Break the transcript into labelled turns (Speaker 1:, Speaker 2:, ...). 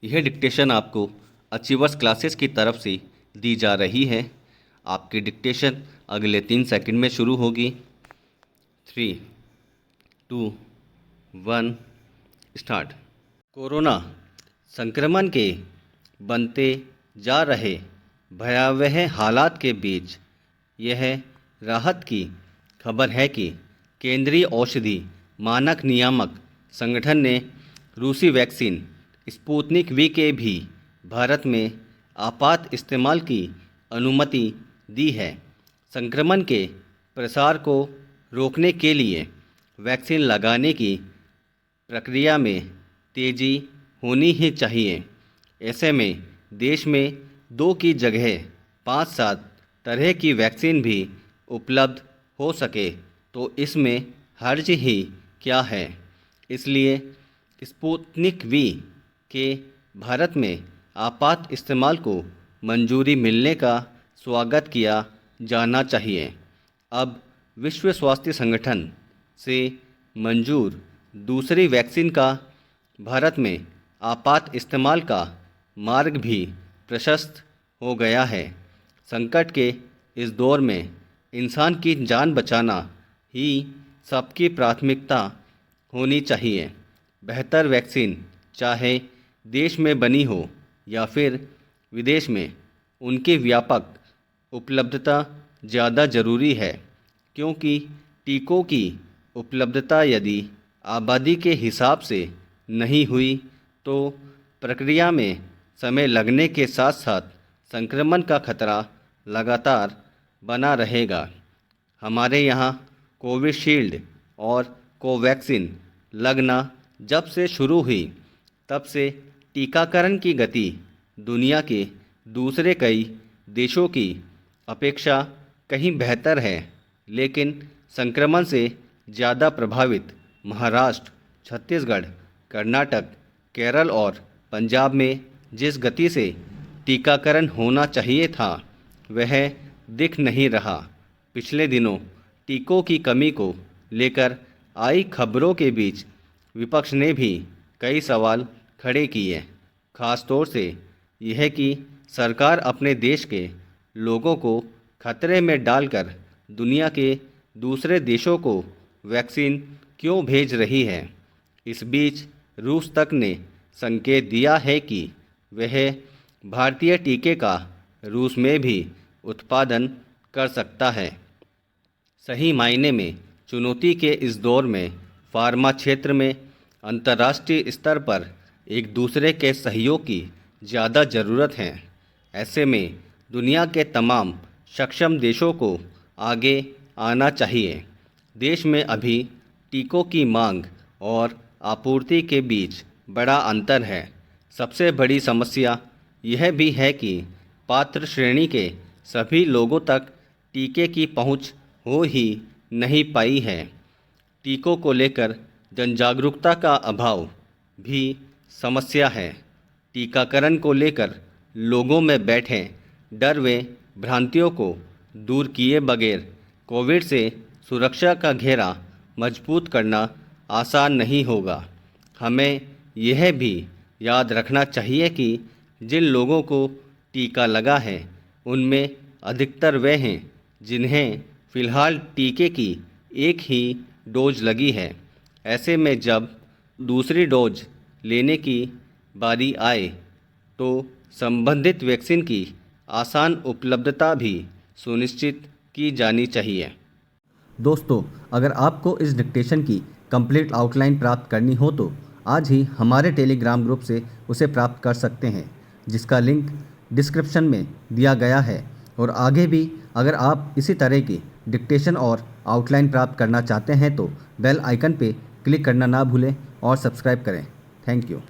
Speaker 1: यह डिक्टेशन आपको achievers classes की तरफ से दी जा रही है। आपकी डिक्टेशन अगले 3 सेकंड में शुरू होगी। 3, 2, 1 स्टार्ट। कोरोना संक्रमण के बनते जा रहे भयावह हालात के बीच यह राहत की खबर है कि केंद्रीय औषधि मानक नियामक संगठन ने रूसी वैक्सीन स्पुतनिक वी के भी भारत में आपात इस्तेमाल की अनुमति दी है। संक्रमण के प्रसार को रोकने के लिए वैक्सीन लगाने की प्रक्रिया में तेज़ी होनी ही चाहिए। ऐसे में देश में 2 की जगह 5-7 तरह की वैक्सीन भी उपलब्ध हो सके तो इसमें हर्ज ही क्या है। इसलिए स्पुतनिक वी के भारत में आपात इस्तेमाल को मंजूरी मिलने का स्वागत किया जाना चाहिए। अब विश्व स्वास्थ्य संगठन से मंजूर दूसरी वैक्सीन का भारत में आपात इस्तेमाल का मार्ग भी प्रशस्त हो गया है। संकट के इस दौर में इंसान की जान बचाना ही सबकी प्राथमिकता होनी चाहिए। बेहतर वैक्सीन चाहे देश में बनी हो या फिर विदेश में, उनकी व्यापक उपलब्धता ज़्यादा ज़रूरी है, क्योंकि टीकों की उपलब्धता यदि आबादी के हिसाब से नहीं हुई तो प्रक्रिया में समय लगने के साथ साथ संक्रमण का खतरा लगातार बना रहेगा। हमारे यहाँ कोविशील्ड और कोवैक्सीन लगना जब से शुरू हुई तब से टीकाकरण की गति दुनिया के दूसरे कई देशों की अपेक्षा कहीं बेहतर है, लेकिन संक्रमण से ज़्यादा प्रभावित महाराष्ट्र, छत्तीसगढ़, कर्नाटक, केरल और पंजाब में जिस गति से टीकाकरण होना चाहिए था वह दिख नहीं रहा। पिछले दिनों टीकों की कमी को लेकर आई खबरों के बीच विपक्ष ने भी कई सवाल खड़े किए, खासतौर से यह कि सरकार अपने देश के लोगों को खतरे में डालकर दुनिया के दूसरे देशों को वैक्सीन क्यों भेज रही है। इस बीच रूस तक ने संकेत दिया है कि वह भारतीय टीके का रूस में भी उत्पादन कर सकता है। सही मायने में चुनौती के इस दौर में फार्मा क्षेत्र में अंतर्राष्ट्रीय स्तर पर एक दूसरे के सहयोग की ज़्यादा ज़रूरत है। ऐसे में दुनिया के तमाम सक्षम देशों को आगे आना चाहिए। देश में अभी टीकों की मांग और आपूर्ति के बीच बड़ा अंतर है। सबसे बड़ी समस्या यह भी है कि पात्र श्रेणी के सभी लोगों तक टीके की पहुंच हो ही नहीं पाई है। टीकों को लेकर जनजागरूकता का अभाव भी समस्या है। टीकाकरण को लेकर लोगों में बैठे डर व भ्रांतियों को दूर किए बगैर कोविड से सुरक्षा का घेरा मजबूत करना आसान नहीं होगा। हमें यह भी याद रखना चाहिए कि जिन लोगों को टीका लगा है उनमें अधिकतर वे हैं जिन्हें फ़िलहाल टीके की एक ही डोज लगी है। ऐसे में जब दूसरी डोज लेने की बारी आए तो संबंधित वैक्सीन की आसान उपलब्धता भी सुनिश्चित की जानी चाहिए।
Speaker 2: दोस्तों, अगर आपको इस डिक्टेशन की कंप्लीट आउटलाइन प्राप्त करनी हो तो आज ही हमारे टेलीग्राम ग्रुप से उसे प्राप्त कर सकते हैं, जिसका लिंक डिस्क्रिप्शन में दिया गया है। और आगे भी अगर आप इसी तरह की डिक्टेशन और आउटलाइन प्राप्त करना चाहते हैं तो बेल आइकन पे क्लिक करना ना भूलें और सब्सक्राइब करें। Thank you.